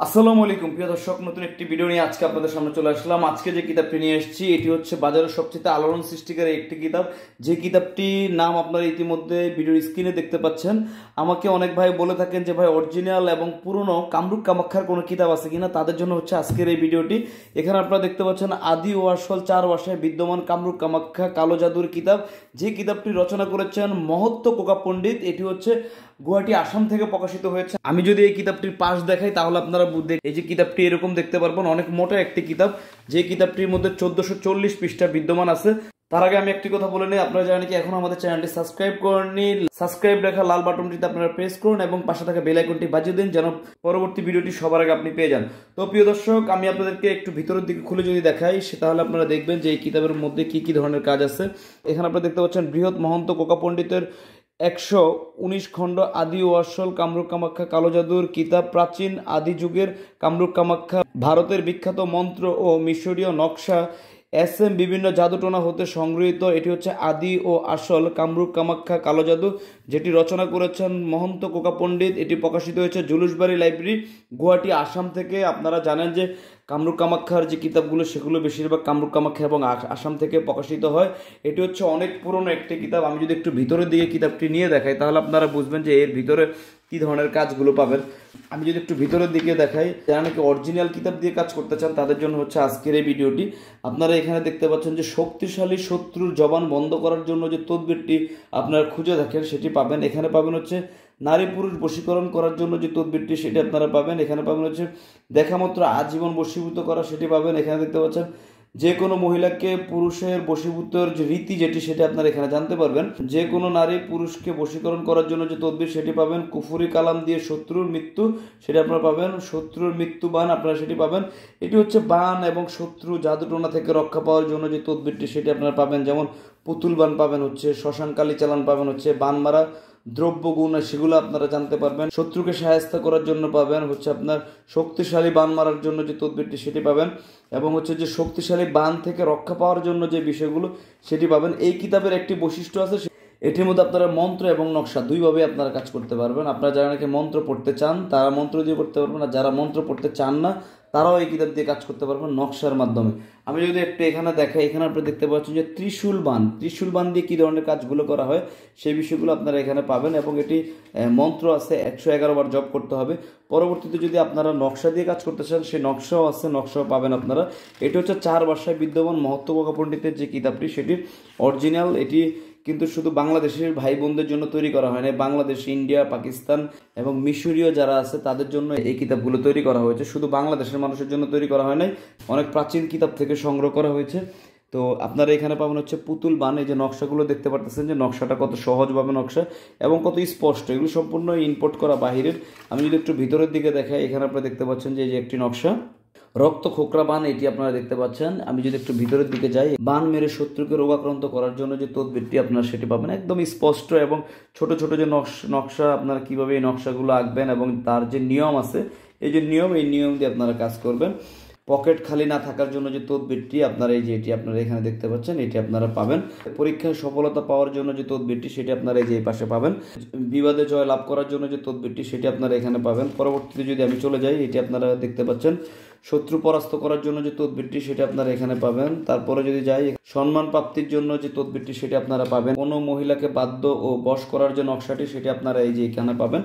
আসসালামু আলাইকুম প্রিয় দর্শক, নতুন একটি ভিডিও নিয়ে আজকে আপনাদের সামনে চলে আসলাম। আজকে যে কিতাবটি নিয়ে এসেছি এটি হচ্ছে বাজারের সবচেয়ে আলোড়ন সৃষ্টিকারী একটি কিতাব। যে কিতাবটির নাম আপনারা ইতিমধ্যে ভিডিওর স্ক্রিনে দেখতে পাচ্ছেন। আমাকে অনেক ভাই বলে থাকেন যে ভাই অরিজিনাল এবং পুরনো কামরূপ কামাখ্যার কোনো কিতাব আছে কিনা, তাদের জন্য হচ্ছে আজকের এই ভিডিওটি। এখানে আপনারা দেখতে পাচ্ছেন আদি ও আসল 4 ভাষায় বিদ্যমান কামরূপ কামাখ্যা কালো জাদুর কিতাব। যে কিতাবটি রচনা করেছেন মহত্ত কোকা পণ্ডিত। এটি হচ্ছে গুয়াহাটি আসাম থেকে প্রকাশিত হয়েছে। আমি যদি এই কিতাবটির পাশ দেখাই তাহলে আপনারা এই যে কিতাবটি এরকম দেখতে পারবেন, অনেক মোটা একটি কিতাব। যে কিতাবটির মধ্যে 1440 পৃষ্ঠা বিদ্যমান আছে। তার আগে আমি একটি কথা বলে নিই, আপনারা জানেন কি এখন আমাদের চ্যানেলটি সাবস্ক্রাইব করেননি, সাবস্ক্রাইব লেখা লাল বাটনটিতে আপনারা প্রেস করুন এবং পাশে থাকা বেল আইকনটি বাজিয়ে দিন যেন পরবর্তী ভিডিওটি সবার আগে আপনি পেয়ে যান। তো প্রিয় দর্শক, আমি আপনাদেরকে একটু ভিতরের দিকে খুলে যদি দেখাই তাহলে আপনারা দেখবেন যে এই কিতাবের মধ্যে কি কি ধরনের কাজ আছে। এখানে আপনারা দেখতে পাচ্ছেন বৃহৎ মহন্ত কোকা পণ্ডিতের 119 খণ্ড আদি ও আসল কামরূপ কামাখ্যা কালো জাদুর কিতাব। প্রাচীন আদি যুগের কামরূপ কামাখ্যা, ভারতের বিখ্যাত মন্ত্র ও মিশরীয় নকশা, বিভিন্ন জাদুটোনা হতে সংগৃহীত। এটি হচ্ছে আদি ও আসল কামরূপ কামাখ্যা কালো জাদু, যেটি রচনা করেছেন মহন্ত কোকা পণ্ডিত। এটি প্রকাশিত হয়েছে জুলুসবাড়ি লাইব্রেরি, গুয়াহাটি আসাম থেকে। আপনারা জানেন যে কামরূপ কামাখ্যার যে কিতাবগুলো সেগুলো বেশিরভাগ কামরূপ কামাখ্যা এবং আসাম থেকে প্রকাশিত হয়। এটি হচ্ছে অনেক পুরনো একটি কিতাব। আমি যদি একটু ভিতরের দিকে কিতাবটি নিয়ে দেখাই তাহলে আপনারা বুঝবেন যে এর ভিতরে কি ধরনের কাজগুলো পাবেন। আমি যদি একটু ভিতরের দিকে দেখাই, যারা নাকি অরিজিনাল কিতাব দিয়ে কাজ করতে চান তাদের জন্য হচ্ছে আজকের এই ভিডিওটি। আপনারা এখানে দেখতে পাচ্ছেন যে শক্তিশালী শত্রুর জবান বন্ধ করার জন্য যে তদবিরটি আপনারা খুঁজে দেখেন সেটি পাবেন। এখানে পাবেন হচ্ছে নারী পুরুষ বশীকরণ করার জন্য যে তদবিরটি সেটি আপনারা পাবেন। এখানে পাবেন হচ্ছে দেখামাত্র আজীবন বশীভূত করা, সেটি পাবেন। এখানে দেখতে পাচ্ছেন যে কোনো মহিলাকে পুরুষের বশীভূতের যে রীতি যেটি সেটি আপনারা এখানে জানতে পারবেন। যে কোনো নারী পুরুষকে বশীকরণ করার জন্য যে তদবির সেটি পাবেন। কুফুরি কালাম দিয়ে শত্রুর মৃত্যু, সেটি আপনারা পাবেন। শত্রুর মৃত্যু বান আপনারা সেটি পাবেন। এটি হচ্ছে বান এবং শত্রু জাদুটোনা থেকে রক্ষা পাওয়ার জন্য যে তদবিরটি সেটি আপনারা পাবেন। যেমন পুতুল বান পাবেন হচ্ছে, শ্মশানকালী চালান পাবেন হচ্ছে, বান মারা দ্রব্যগুণ সেগুলো আপনারা জানতে পারবেন। শত্রুকে সাহায্য করার জন্য পাবেন হচ্ছে আপনার শক্তিশালী বান মারার জন্য যে তদবিরটি সেটি পাবেন, এবং হচ্ছে যে শক্তিশালী বান থেকে রক্ষা পাওয়ার জন্য যে বিষয়গুলো সেটি পাবেন। এই কিতাবের একটি বৈশিষ্ট্য আছে, এটির মধ্যে আপনারা মন্ত্র এবং নকশা দুইভাবে আপনারা কাজ করতে পারবেন। আপনারা যারা নাকি মন্ত্র পড়তে চান তারা মন্ত্র দিয়ে করতে পারবেন, আর যারা মন্ত্র পড়তে চান না তারাও এই কিতাব দিয়ে কাজ করতে পারবেন নকশার মাধ্যমে। আমি যদি একটু এখানে দেখাই, এখানে আপনারা দেখতে পাচ্ছেন যে ত্রিশূল বান দিয়ে কী ধরনের কাজগুলো করা হয় সেই বিষয়গুলো আপনারা এখানে পাবেন। এবং এটি মন্ত্র আছে, 111 বার জপ করতে হবে। পরবর্তীতে যদি আপনারা নকশা দিয়ে কাজ করতে চান সেই নকশাও আছে, নকশাও পাবেন আপনারা। এটি হচ্ছে 4 ভাষায় বিদ্যমান মহত্ত কোকা পণ্ডিতের যে কিতাবটি সেটির অরিজিনাল। এটি কিন্তু শুধু বাংলাদেশের ভাই বোনদের জন্য তৈরি করা হয় না, বাংলাদেশ, ইন্ডিয়া, পাকিস্তান এবং মিশরীয় যারা আছে তাদের জন্য এই কিতাবগুলো তৈরি করা হয়েছে। শুধু বাংলাদেশের মানুষের জন্য তৈরি করা হয় নাই, অনেক প্রাচীন কিতাব থেকে সংগ্রহ করা হয়েছে। তো আপনারা এখানে পাবেন হচ্ছে পুতুল বান। এই যে নকশাগুলো দেখতে পারতেছেন যে নকশাটা কত সহজভাবে নকশা এবং কত স্পষ্ট, এগুলো সম্পূর্ণ ইম্পোর্ট করা বাহিরের। আমি যদি একটু ভিতরের দিকে দেখাই, এখানে আপনারা দেখতে পাচ্ছেন যে এই যে একটি নকশা রক্ত খোকরা বান, এটি আপনারা দেখতে পাচ্ছেন। আমি যদি একটু ভিতরের দিকে যাই, বান মেরে শত্রুকে রোগাক্রান্ত করার জন্য যে তদবিরটি আপনারা সেটি পাবেন একদম স্পষ্ট, এবং ছোট ছোট যে নকশা আপনারা কিভাবে এই নকশাগুলো আঁকবেন এবং তার যে নিয়ম আছে, এই যে এই নিয়ম দিয়ে আপনারা কাজ করবেন। পকেট খালি না থাকার জন্য যে তদবিরটি আপনারা এই যে এটি আপনারা এখানে দেখতে পাচ্ছেন এটি আপনারা পাবেন। পরীক্ষায় সফলতা পাওয়ার জন্য যে তদবিরটি সেটি আপনারা এই যে এই পাশে পাবেন। বিবাদে জয় লাভ করার জন্য যে তদবিরটি সেটি আপনারা এখানে পাবেন। পরবর্তীতে যদি আমি চলে যাই, এটি আপনারা দেখতে পাচ্ছেন শত্রু পরাস্ত করার জন্য যে তদবিরটি সেটি আপনারা এখানে পাবেন। তারপরে যদি যাই, সম্মান প্রাপ্তির জন্য যে তদবিরটি সেটি আপনারা পাবেন। কোনো মহিলাকে বাধ্য ও বশ করার যে নকশাটি সেটি আপনারা এই যে এখানে পাবেন।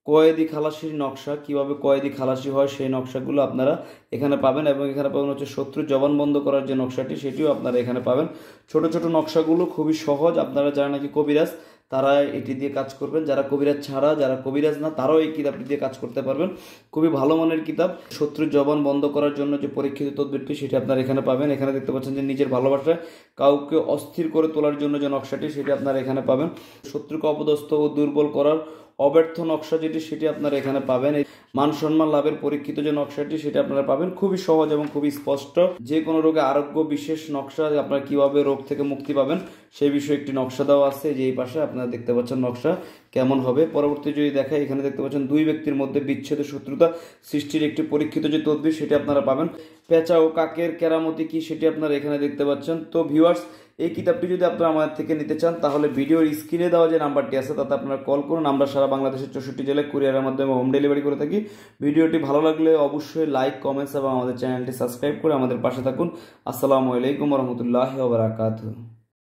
কয়েদি খালাসির নকশা, কিভাবে কয়েদি খালাসি হয় সেই নকশাগুলো আপনারা এখানে পাবেন। এবং এখানে পাবেন হচ্ছে শত্রুর জবান বন্ধ করার যে নকশাটি সেটিও আপনারা এখানে পাবেন। ছোট ছোট নকশাগুলো খুবই সহজ, আপনারা যারা নাকি কবিরাজ তারা এটি দিয়ে কাজ করবেন, যারা কবিরাজ ছাড়া, যারা কবিরাজ না তারাও এই কিতাবটি দিয়ে কাজ করতে পারবেন। খুবই ভালো মানের কিতাব। শত্রুর জবান বন্ধ করার জন্য যে পরীক্ষিত তদবিরটি সেটি আপনারা এখানে পাবেন। এখানে দেখতে পাচ্ছেন যে নিজের ভালোবাসায় কাউকে অস্থির করে তোলার জন্য যে নকশাটি সেটি আপনারা এখানে পাবেন। শত্রুকে অপদস্থ ও দুর্বল করার অব্যর্থ নকশা যেটি সেটি আপনারা এখানে পাবেন। মান সম্মান লাভের পরীক্ষিত যে নকশাটি সেটি আপনারা পাবেন। খুবই সহজ এবং খুবই স্পষ্ট। যে কোনো রোগে আরোগ্য বিশেষ নকশা, আপনারা কিভাবে রোগ থেকে মুক্তি পাবেন সেই বিষয়ে একটি নকশা দেওয়া আছে, যে এই পাশে আপনারা দেখতে পাচ্ছেন নকশা। কেমন হবে। পরবর্তী যদি দেখায়, এখানে দেখতে পাচ্ছেন দুই ব্যক্তির মধ্যে বিচ্ছেদ ও শত্রুতা সৃষ্টির একটি পরীক্ষিত যে তদবির সেটি আপনারা পাবেন। পেঁচা ও কাকের কেরামতি কি সেটি আপনারা এখানে দেখতে পাচ্ছেন। তো ভিউয়ার্স, এই কিতাবটি যদি আপনারা আমাদের থেকে নিতে চান তাহলে ভিডিওর স্ক্রিনে দেওয়া যে নাম্বারটি আছে তাতে আপনারা কল করুন। আমরা সারা বাংলাদেশের 64 জেলায় কুরিয়ারের মাধ্যমে হোম ডেলিভারি করে থাকি। ভিডিওটি ভালো লাগলে অবশ্যই লাইক, কমেন্টস এবং আমাদের চ্যানেলটি সাবস্ক্রাইব করে আমাদের পাশে থাকুন। আসসালামু আলাইকুম রহমতুল্লাহ ওয়া বারাকাতুহু।